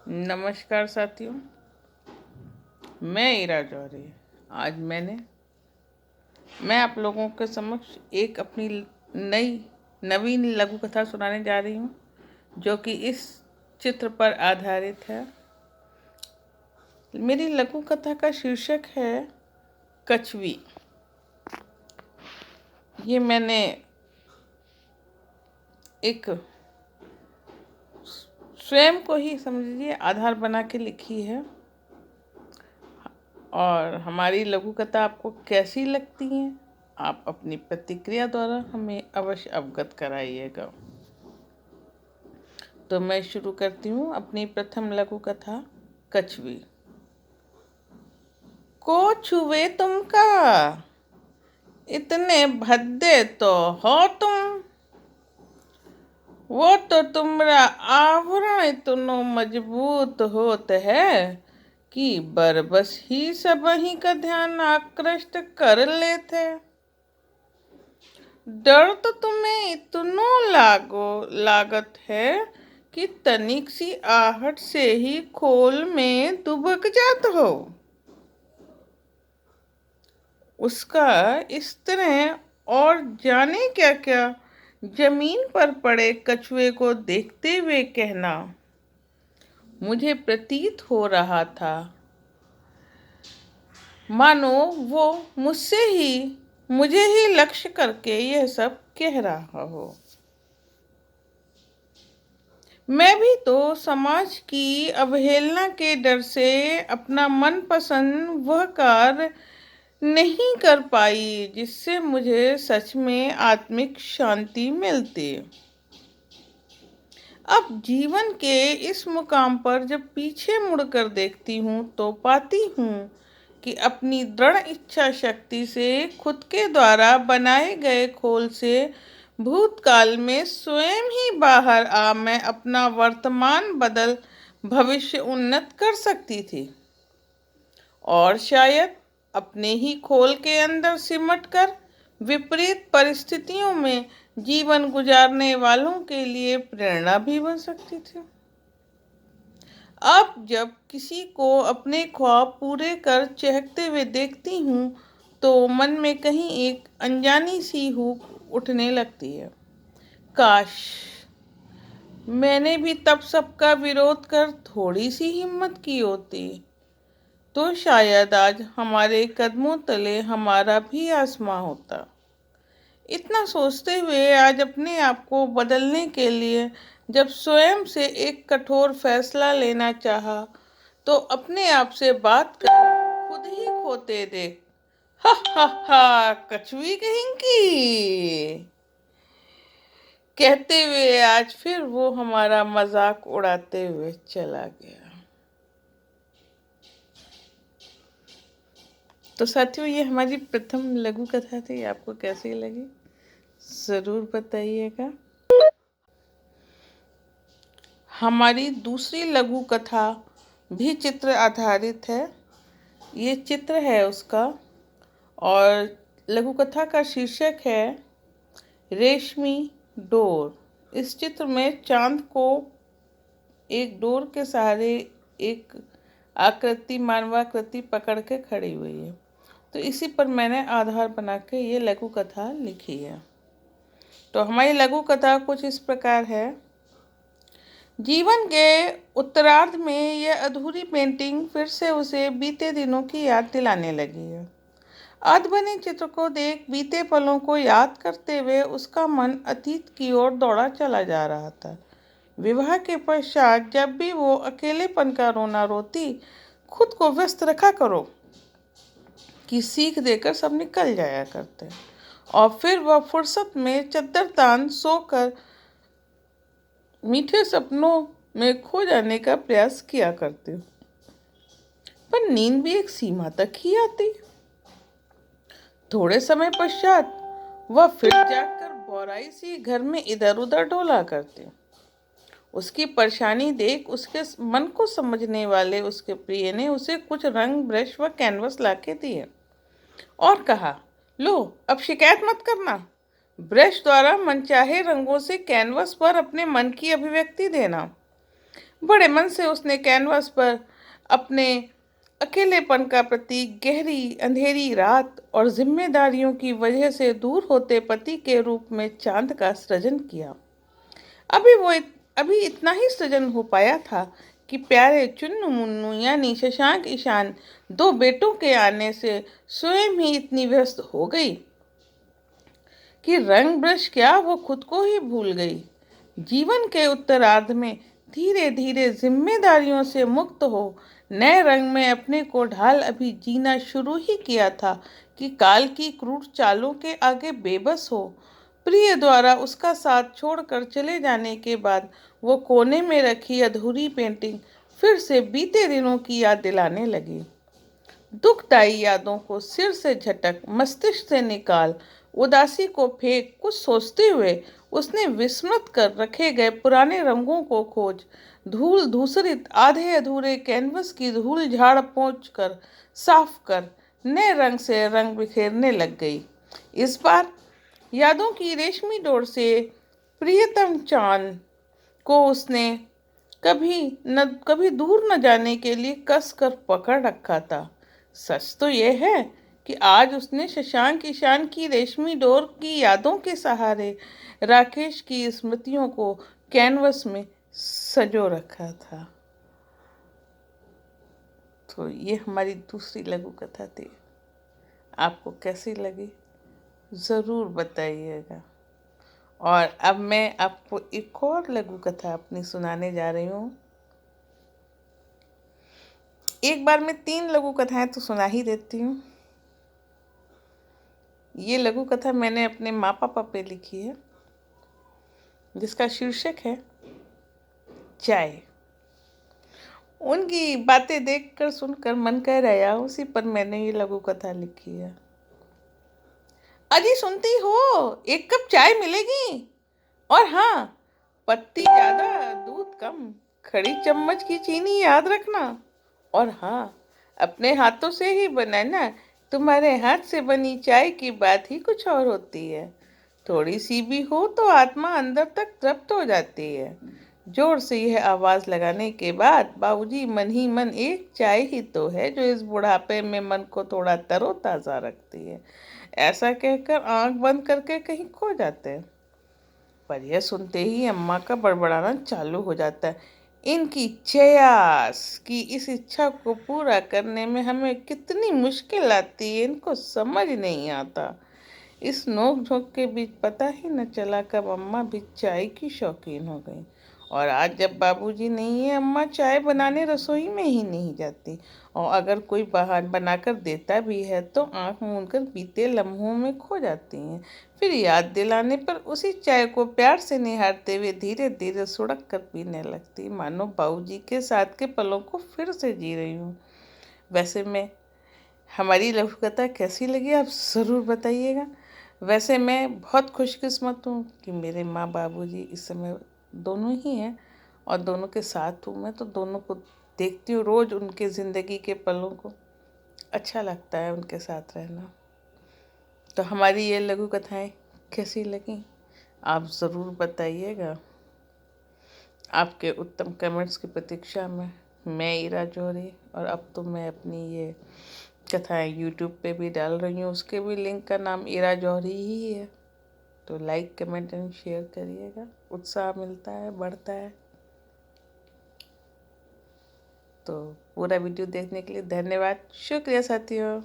नमस्कार साथियों, मैं ईरा जौहरी। आज मैं आप लोगों के समक्ष एक अपनी नवीन लघु कथा सुनाने जा रही हूँ, जो कि इस चित्र पर आधारित है। मेरी लघु कथा का शीर्षक है कछवी। ये मैंने एक स्वयं को ही समझिए आधार बना के लिखी है, और हमारी लघु कथा आपको कैसी लगती है, आप अपनी प्रतिक्रिया द्वारा हमें अवश्य अवगत कराइएगा। तो मैं शुरू करती हूँ अपनी प्रथम लघु कथा कछवी। को छुए तुमका, इतने भद्दे तो हो तुम। वो तो तुम्हारा आवरण इतनो मजबूत होत है कि बरबस ही सब ही का ध्यान आकृष्ट कर लेते। डर तो तुम्हें इतनो लागत है कि तनिक सी आहट से ही खोल में दुबक जात हो। उसका इस तरह और जाने क्या क्या जमीन पर पड़े कछुए को देखते हुए कहना मुझे प्रतीत हो रहा था मानो वो मुझे ही लक्ष्य करके यह सब कह रहा हो। मैं भी तो समाज की अवहेलना के डर से अपना मनपसंद वह कार्य नहीं कर पाई जिससे मुझे सच में आत्मिक शांति मिलती। अब जीवन के इस मुकाम पर जब पीछे मुड़कर देखती हूँ तो पाती हूँ कि अपनी दृढ़ इच्छा शक्ति से खुद के द्वारा बनाए गए खोल से भूतकाल में स्वयं ही बाहर आ मैं अपना वर्तमान बदल भविष्य उन्नत कर सकती थी, और शायद अपने ही खोल के अंदर सिमट कर विपरीत परिस्थितियों में जीवन गुजारने वालों के लिए प्रेरणा भी बन सकती थी। अब जब किसी को अपने ख्वाब पूरे कर चहकते हुए देखती हूँ तो मन में कहीं एक अनजानी सी हुक उठने लगती है। काश मैंने भी तब सबका विरोध कर थोड़ी सी हिम्मत की होती, तो शायद आज हमारे कदमों तले हमारा भी आसमां होता। इतना सोचते हुए आज अपने आप को बदलने के लिए जब स्वयं से एक कठोर फैसला लेना चाहा तो अपने आप से बात कर खुद ही खोते देख हा हा हा कछुई कहेंगी कहते हुए आज फिर वो हमारा मजाक उड़ाते हुए चला गया। तो साथियों, ये हमारी प्रथम लघु कथा थी। आपको कैसी लगी जरूर बताइएगा। हमारी दूसरी लघु कथा भी चित्र आधारित है। ये चित्र है उसका, और लघु कथा का शीर्षक है रेशमी डोर। इस चित्र में चांद को एक डोर के सहारे एक आकृति मानवाकृति पकड़ के खड़ी हुई है। तो इसी पर मैंने आधार बना के ये लघु कथा लिखी है। तो हमारी लघु कथा कुछ इस प्रकार है। जीवन के उत्तरार्ध में यह अधूरी पेंटिंग फिर से उसे बीते दिनों की याद दिलाने लगी है। अधबने चित्र को देख बीते पलों को याद करते हुए उसका मन अतीत की ओर दौड़ा चला जा रहा था। विवाह के पश्चात जब भी वो अकेलेपन का रोना रोती, खुद को व्यस्त रखा करो कि सीख देकर सब निकल जाया करते, और फिर वह फुर्सत में चद्दर तान सोकर मीठे सपनों में खो जाने का प्रयास किया करते। पर नींद भी एक सीमा तक ही आती। थोड़े समय पश्चात वह फिर जागकर बोराई सी घर में इधर उधर डोला करती। उसकी परेशानी देख उसके मन को समझने वाले उसके प्रिय ने उसे कुछ रंग, ब्रश व कैनवस लाके दिए और कहा, लो अब शिकायत मत करना। ब्रश द्वारा मनचाहे रंगों से कैनवस पर अपने मन की अभिव्यक्ति देना। बड़े मन से उसने कैनवास पर अपने अकेलेपन का प्रतीक, गहरी अंधेरी रात और जिम्मेदारियों की वजह से दूर होते पति के रूप में चांद का सृजन किया। अभी इतना ही सृजन हो पाया था कि प्यारे चुन्नू मुन्नू यानी शशांक ईशान दो बेटों के आने से स्वयं ही इतनी व्यस्त हो गई कि रंग ब्रश क्या वो खुद को ही भूल गई। जीवन के उत्तरार्ध में धीरे धीरे जिम्मेदारियों से मुक्त हो नए रंग में अपने को ढाल अभी जीना शुरू ही किया था कि काल की क्रूर चालों के आगे बेबस हो प्रिय द्वारा उसका साथ छोड़कर चले जाने के बाद वो कोने में रखी अधूरी पेंटिंग फिर से बीते दिनों की याद दिलाने लगी। दुखदाई यादों को सिर से झटक मस्तिष्क से निकाल उदासी को फेंक कुछ सोचते हुए उसने विस्मृत कर रखे गए पुराने रंगों को खोज धूल धूसरित आधे अधूरे कैनवस की धूल झाड़ पोंछ कर साफ कर नए रंग से रंग बिखेरने लग गई। इस बार यादों की रेशमी डोर से प्रियतम चांद को उसने कभी दूर न जाने के लिए कस कर पकड़ रखा था। सच तो यह है कि आज उसने शशांक ईशान की रेशमी डोर की यादों के सहारे राकेश की स्मृतियों को कैनवस में सजो रखा था। तो ये हमारी दूसरी लघु कथा थी। आपको कैसी लगी ज़रूर बताइएगा। और अब मैं आपको एक और लघु कथा अपनी सुनाने जा रही हूँ। एक बार मैं 3 लघु कथाएं तो सुना ही देती हूँ। ये लघु कथा मैंने अपने माँ पापा पे लिखी है जिसका शीर्षक है चाय। उनकी बातें देखकर सुनकर मन कह रहा उसी पर मैंने ये लघु कथा लिखी है। अजी सुनती हो, एक कप चाय मिलेगी? और हाँ, पत्ती ज्यादा दूध कम, खड़ी चम्मच की चीनी याद रखना। और हाँ, अपने हाथों से ही बनाना, तुम्हारे हाथ से बनी चाय की बात ही कुछ और होती है। थोड़ी सी भी हो तो आत्मा अंदर तक तृप्त हो जाती है। जोर से यह आवाज लगाने के बाद बाबूजी मन ही मन एक चाय ही तो है जो इस बुढ़ापे में मन को थोड़ा तरोताजा रखती है, ऐसा कहकर आंख बंद करके कहीं खो जाते हैं। पर यह सुनते ही अम्मा का बड़बड़ाना चालू हो जाता है। इनकी चयास की इस इच्छा को पूरा करने में हमें कितनी मुश्किल आती है, इनको समझ नहीं आता। इस नोक झोंक के बीच पता ही न चला कब अम्मा भी चाय की शौकीन हो गई। और आज जब बाबूजी नहीं है, अम्मा चाय बनाने रसोई में ही नहीं जाती। और अगर कोई बहार बनाकर देता भी है तो आंख मूंद कर बीते लम्हों में खो जाती हैं। फिर याद दिलाने पर उसी चाय को प्यार से निहारते हुए धीरे धीरे सुड़क कर पीने लगती, मानो बाबूजी के साथ के पलों को फिर से जी रही हूँ। वैसे मैं हमारी लघु कथा कैसी लगी आप ज़रूर बताइएगा। वैसे मैं बहुत खुशकिस्मत हूँ कि मेरे माँ बाबूजी इस समय दोनों ही हैं और दोनों के साथ हूँ मैं, तो दोनों को देखती हूँ रोज़, उनके ज़िंदगी के पलों को। अच्छा लगता है उनके साथ रहना। तो हमारी ये लघु कथाएं कैसी लगी आप ज़रूर बताइएगा। आपके उत्तम कमेंट्स की प्रतीक्षा में मैं ईरा जौहरी, और अब तो मैं अपनी ये कथाएं यूट्यूब पे भी डाल रही हूँ, उसके भी लिंक का नाम ईरा जौहरी ही है। तो लाइक कमेंट एंड शेयर करिएगा, उत्साह मिलता है, बढ़ता है। तो पूरा वीडियो देखने के लिए धन्यवाद, शुक्रिया साथियों।